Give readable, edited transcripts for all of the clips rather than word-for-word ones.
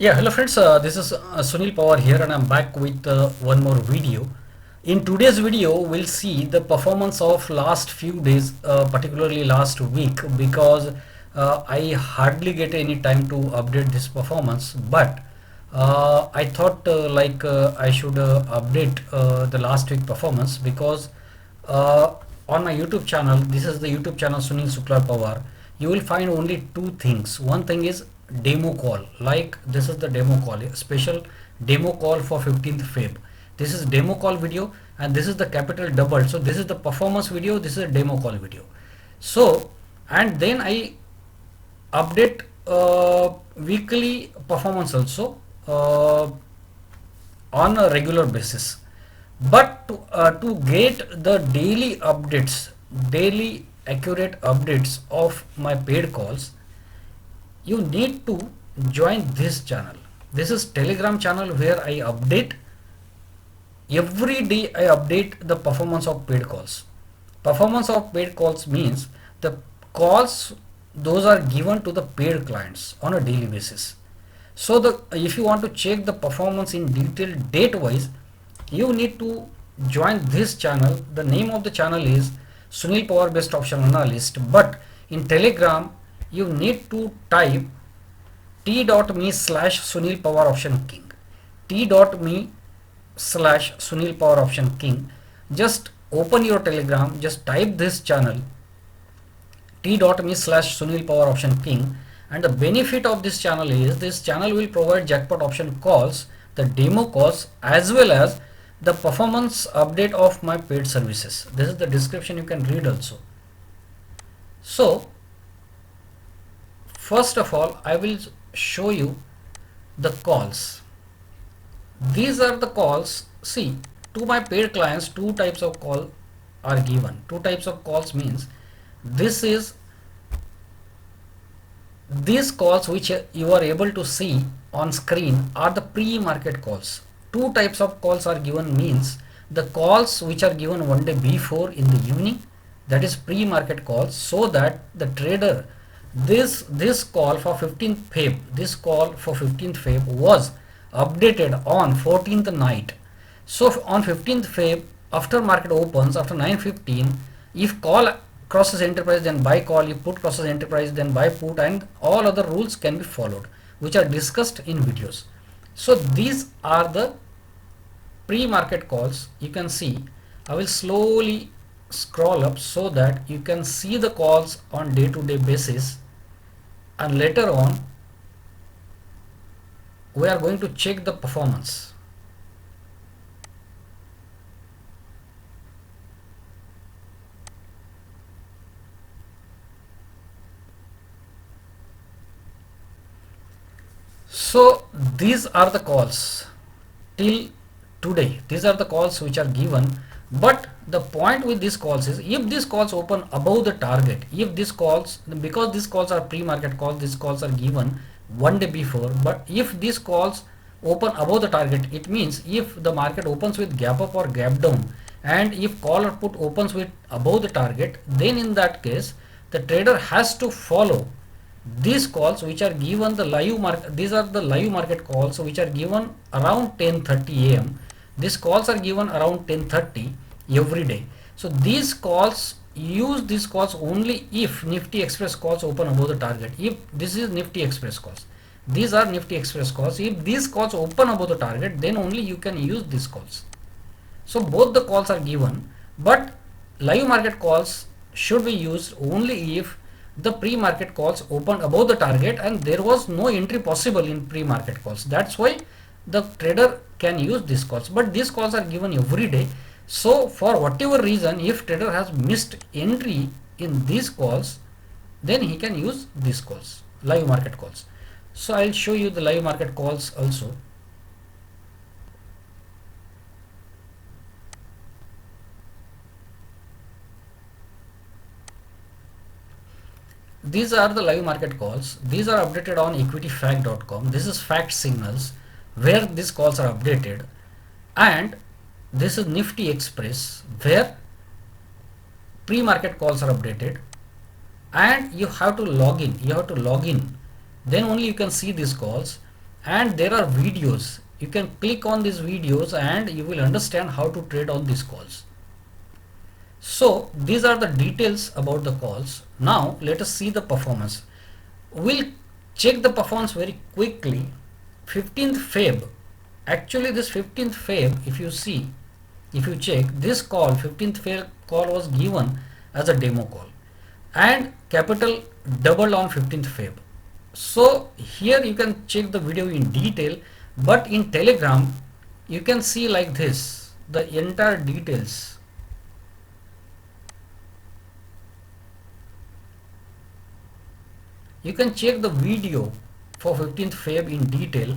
Yeah, hello friends, this is Sunil Pawar here and I'm back with one more video. In today's video, we'll see the performance of last few days, particularly last week, because I hardly get any time to update this performance, but I thought I should update the last week performance because on my YouTube channel, this is the YouTube channel Sunil Suklar Pawar, you will find only two things. One thing is demo call, like this is the demo call, a special demo call for 15th Feb. This is demo call video and this is the capital double. So this is the performance video, this is a demo call video. So, and then I update weekly performance also on a regular basis. But to get the daily updates, daily accurate updates of my paid calls, you need to join this channel. This is Telegram channel where I update every day. I update the performance of paid calls. Performance of paid calls means the calls those are given to the paid clients on a daily basis. So the if you want to check the performance in detail date wise, you need to join this channel. The name of the channel is Sunil Power Best Option Analyst, but in Telegram you need to type t.me/Sunil Power Option King, t.me/Sunil Power Option King. Just open your Telegram, just type this channel t.me/Sunil Power Option King, and the benefit of this channel is this channel will provide jackpot option calls, the demo calls, as well as the performance update of my paid services. This is the description, you can read also. So first of all, I will show you the calls. These are the calls. See, to my paid clients, two types of call are given. Two types of calls means this is these calls which you are able to see on screen are the pre-market calls. Two types of calls are given means the calls which are given one day before in the evening, that is pre-market calls, so that the trader this call for 15th Feb, this call for 15th Feb was updated on 14th night. So on 15th Feb, after market opens after 9:15, if call crosses enterprise then buy call, if put crosses enterprise then buy put, and all other rules can be followed which are discussed in videos. So these are the pre-market calls. You can see I will slowly scroll up so that you can see the calls on day-to-day basis, and later on we are going to check the performance. So these are the calls till today. These are the calls which are given, but the point with these calls is if these calls open above the target, if these calls, because these calls are pre-market calls, these calls are given one day before, but if these calls open above the target, it means if the market opens with gap up or gap down, and if call or put opens with above the target, then in that case the trader has to follow these calls which are given the live market. These are the live market calls which are given around 10:30 a.m. These calls are given around 10:30 every day. So these calls, use these calls only if Nifty Express calls open above the target. If this is Nifty Express calls, these are Nifty Express calls. If these calls open above the target, then only you can use these calls. So both the calls are given, but live market calls should be used only if the pre-market calls opened above the target and there was no entry possible in pre-market calls. That's why the trader can use these calls, but these calls are given every day. So for whatever reason, if trader has missed entry in these calls, then he can use these calls, live market calls. So I'll show you the live market calls also. These are the live market calls. These are updated on equityfact.com. This is fact signals where these calls are updated, and this is Nifty Express where pre-market calls are updated, and you have to log in. Then only you can see these calls. and there are videos. You can click on these videos and you will understand how to trade on these calls. So these are the details about the calls. Now let us see the performance. We'll check the performance very quickly. 15th Feb, actually this 15th Feb, if you check this call, 15th Feb call was given as a demo call and capital doubled on 15th Feb. So here you can check the video in detail, but in Telegram you can see like this the entire details. You can check the video for 15th Feb in detail.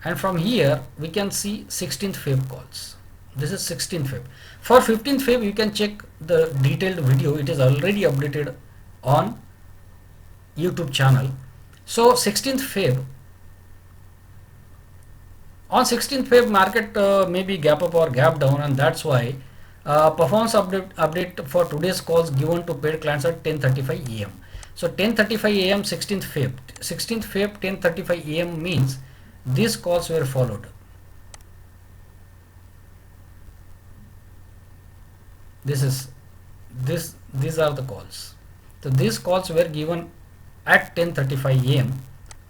And from here we can see 16th Feb calls. This is 16th Feb. For 15th Feb you can check the detailed video. It is already updated on YouTube channel. So 16th Feb, on 16th Feb market may be gap up or gap down, and that's why performance update for today's calls given to paid clients at 10:35 a.m. So 10:35 a.m. 16th Feb 10:35 a.m. means these calls were followed. These are the calls. So these calls were given at 10:35 a.m.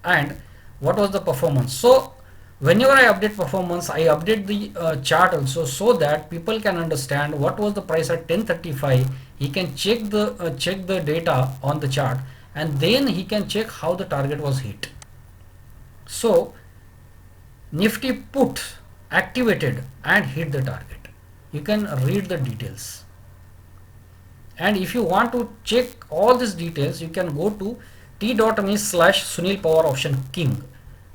and what was the performance? So whenever I update performance, I update the chart also, so that people can understand what was the price at 10:35. He can check the data on the chart, and then he can check how the target was hit. So Nifty put activated and hit the target. You can read the details. And if you want to check all these details, you can go to t.me/Sunil Power Option King,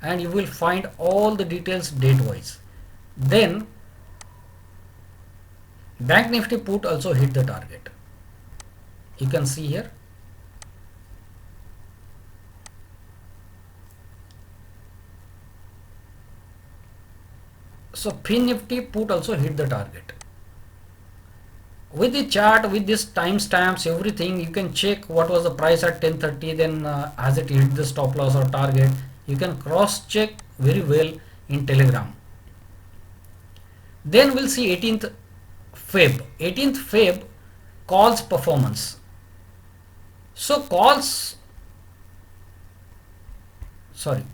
and you will find all the details date wise. Then Bank Nifty put also hit the target. You can see here. So Fin Nifty put also hit the target. With the chart, with this timestamps, everything, you can check what was the price at 10:30, then has it hit the stop loss or target. You can cross check very well in Telegram. Then we'll see 18th Feb. 18th Feb calls performance. So calls, sorry,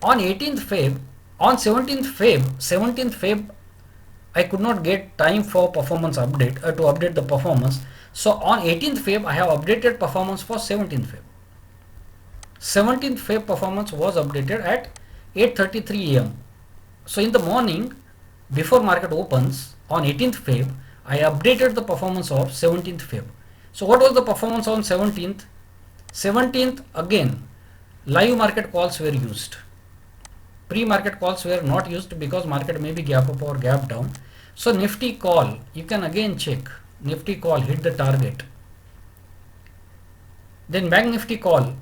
on 18th Feb, on 17th Feb, I could not get time for performance update to update the performance. So on 18th Feb, I have updated performance for 17th Feb. 17th Feb performance was updated at 8:33 a.m. So in the morning, before market opens on 18th Feb, I updated the performance of 17th Feb. So what was the performance on 17th? 17th, again, live market calls were used. Pre-market calls were not used because market may be gap up or gap down. So Nifty call, you can again check. Nifty call hit the target. Then Bank Nifty call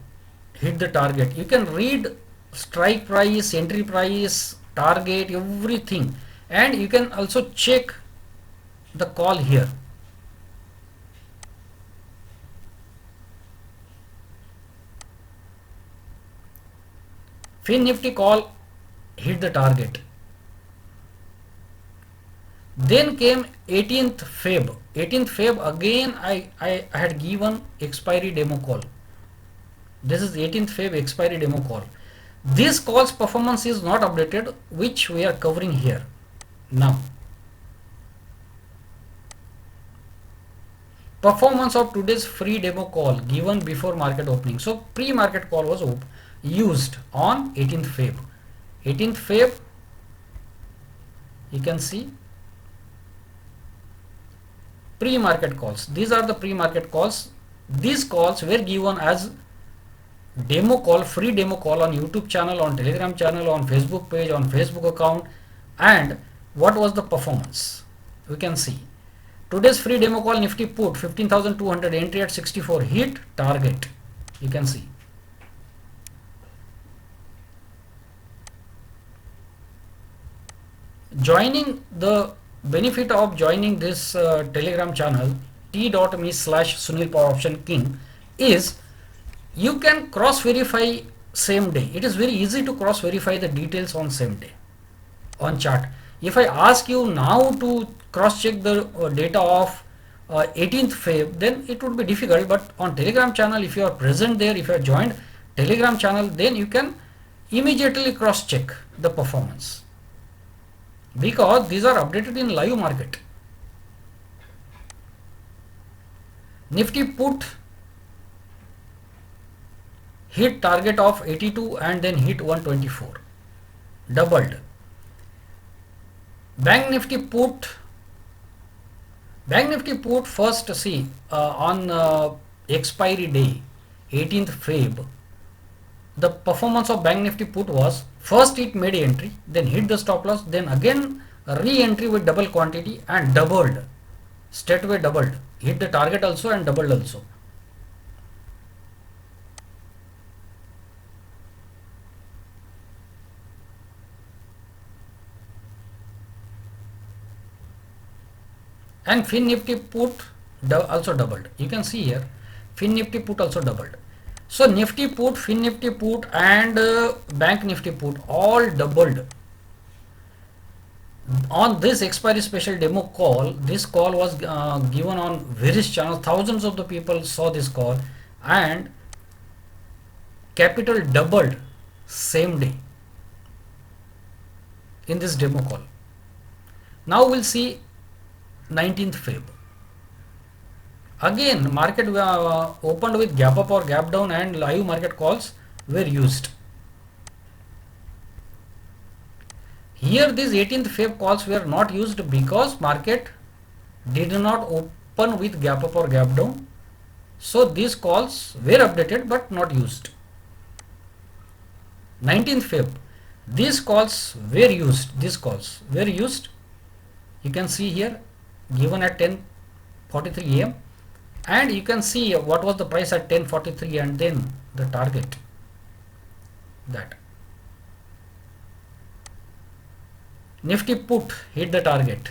hit the target. You can read strike price, entry price, target, everything, and you can also check the call here. Fin Nifty call hit the target. Then came 18th Feb. 18th Feb again I had given expiry demo call. This is 18th Feb expiry demo call. This call's performance is not updated, which we are covering here now. Performance of today's free demo call given before market opening. So pre-market call was used on 18th Feb. 18th Feb, you can see pre-market calls. These are the pre-market calls. These calls were given as demo call, free demo call on YouTube channel, on Telegram channel, on Facebook page, on Facebook account. And what was the performance? We can see today's free demo call, Nifty put 15,200, entry at 64, hit target. You can see. Joining, the benefit of joining this Telegram channel, t.me/Sunil Power Option King, is you can cross verify same day. It is very easy to cross verify the details on same day on chart. If I ask you now to cross check the data of 18th Feb, then it would be difficult. But on Telegram channel, if you are present there, if you are joined Telegram channel, then you can immediately cross check the performance, because these are updated in live market. Nifty put hit target of 82 and then hit 124, doubled. Bank Nifty put first, see, on expiry day 18th Feb, the performance of Bank Nifty put was first it made entry, then hit the stop loss, then again re-entry with double quantity and doubled, straightway doubled, hit the target also and doubled also. And Fin Nifty put also doubled. You can see here Fin Nifty put also doubled. So Nifty put, Fin Nifty put and Bank Nifty put all doubled. On this expiry special demo call, this call was given on various channels. Thousands of the people saw this call and capital doubled same day in this demo call. Now we'll see 19th Feb. Again market opened with gap up or gap down and live market calls were used. Here these 18th Feb calls were not used because market did not open with gap up or gap down. So these calls were updated but not used. 19th Feb, these calls were used. These calls were used. You can see here given at 10:43 am, and you can see what was the price at 10:43 and then the target. That Nifty put hit the target,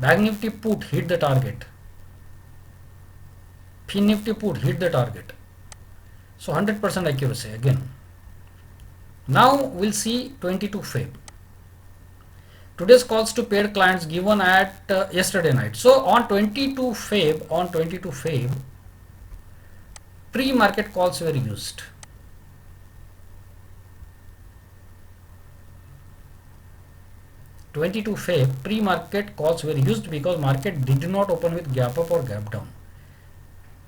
Bank Nifty put hit the target, Fin Nifty put hit the target. So 100% accuracy again. Now we'll see 22 Feb. Today's calls to paid clients given at yesterday night. So on 22 Feb, pre-market calls were used. Pre-market calls were used because market did not open with gap up or gap down.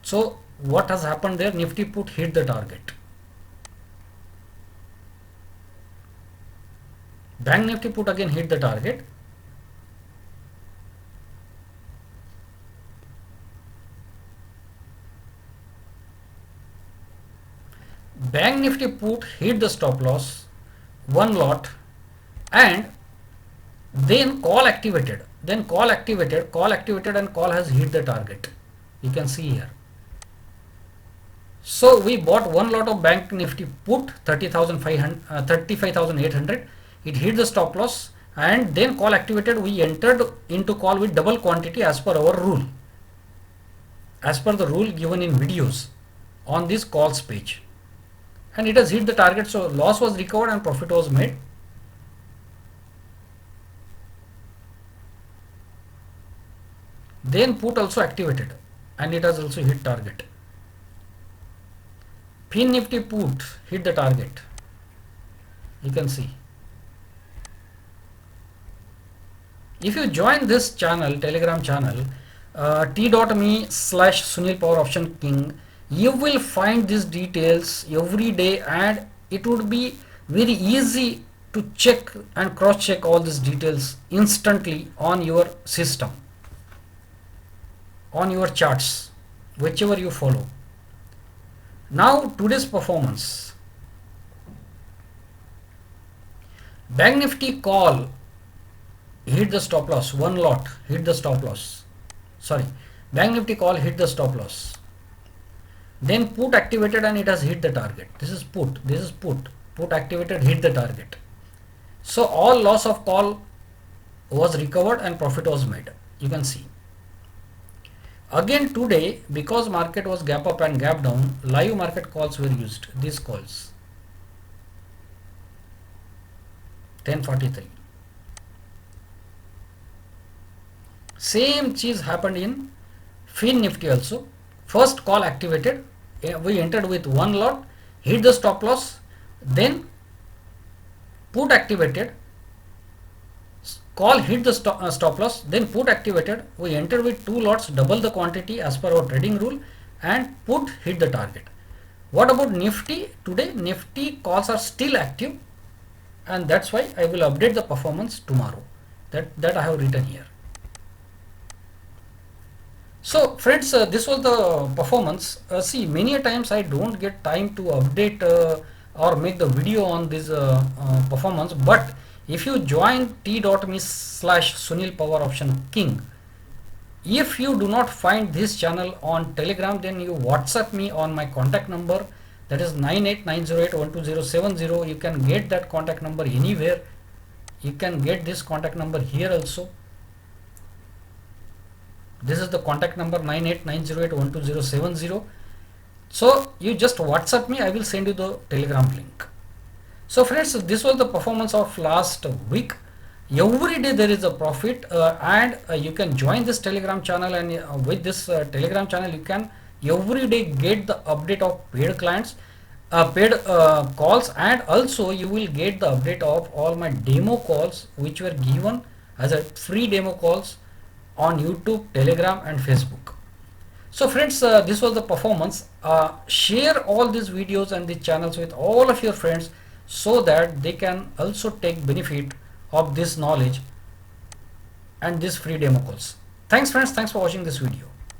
So what has happened there? Nifty put hit the target. Bank Nifty put again hit the target. Bank Nifty put hit the stop loss, one lot, and then call activated. And call has hit the target. You can see here. So we bought one lot of Bank Nifty put 35,800. It hit the stop loss and then call activated. We entered into call with double quantity as per our rule, as per the rule given in videos on this calls page, and it has hit the target. So loss was recovered and profit was made. Then put also activated and it has also hit target. Fin Nifty put hit the target. You can see. If you join this channel, Telegram channel, t.me/Sunil Power Option King, you will find these details every day, and it would be very easy to check and cross check all these details instantly on your system, on your charts, whichever you follow. Now today's performance. Bank Nifty call hit the stop loss, one lot hit the stop loss. Sorry, Bank Nifty call hit the stop loss. Then put activated and it has hit the target. This is put. Put activated, hit the target. So all loss of call was recovered and profit was made. You can see. Again today, because market was gap up and gap down, live market calls were used. These calls 10:43. Same cheese happened in Fin Nifty also. First call activated, we entered with one lot, hit the stop loss, then put activated, call hit the stop loss, then put activated, we entered with two lots, double the quantity as per our trading rule, and put hit the target. What about Nifty? Today Nifty calls are still active, and that's why I will update the performance tomorrow. That I have written here. So friends, this was the performance. See, many a times I don't get time to update or make the video on this performance, but if you join t.me/Sunil Power Option King, if you do not find this channel on Telegram, then you WhatsApp me on my contact number, that is 9890812070. You can get that contact number anywhere. You can get this contact number here also. This is the contact number 9890812070. So you just WhatsApp me, I will send you the Telegram link. So friends, this was the performance of last week. Every day there is a profit, and you can join this Telegram channel, and with this Telegram channel you can every day get the update of paid clients, paid calls, and also you will get the update of all my demo calls which were given as a free demo calls on YouTube, Telegram and Facebook. So friends, this was the performance. Share all these videos and these channels with all of your friends so that they can also take benefit of this knowledge and these free demo calls. Thanks friends, thanks for watching this video.